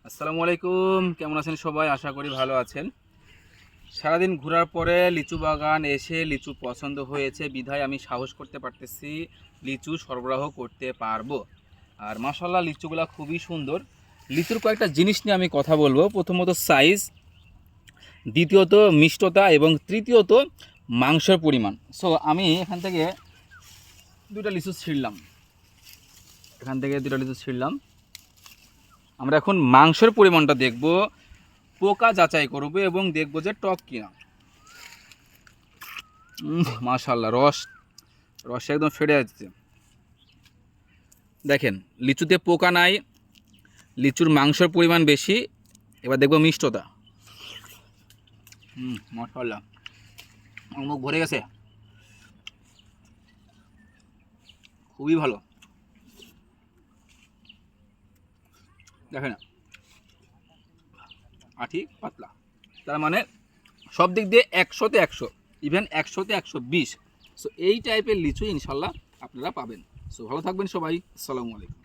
আসসালামু আলাইকুম, কেমন আছেন সবাই? আশা করি ভালো আছেন। সারাদিন ঘোরার পরে লিচু বাগান এসে লিচু পছন্দ হয়েছে বিধায় আমি সাহস করতে পারতেছি লিচু সরবরাহ করতে পারবো। আর মাশাআল্লাহ লিচুগুলা খুবই সুন্দর। লিচুর কয়েকটা জিনিস নিয়ে আমি কথা বলবো। প্রথমত সাইজ, দ্বিতীয়ত মিষ্টতা এবং তৃতীয়ত মাংসের পরিমাণ। সো আমি এখান থেকে দুটা লিচু ছিঁড়লাম। আমরা এখন মাংসের পরিমাণটা দেখব, পোকা যাচাই করব এবং দেখব যে টক কিনা। মাশাআল্লাহ, রস একদম ফেটে যাচ্ছে। দেখেন, লিচুতে পোকা নাই, লিচুর মাংসের পরিমাণ বেশি। এবার দেখব মিষ্টতা। মাশাআল্লাহ, আমার মুখ ভরে গেছে, খুবই ভালো। দেখেন, আঠি পাতলা, তার মানে সব দিক দিয়ে 100-তে 100, ইভেন 100-তে 120। সো এই টাইপের লিচু ইনশাল্লাহ আপনারা পাবেন। সো ভালো থাকবেন সবাই। আসসালামু আলাইকুম।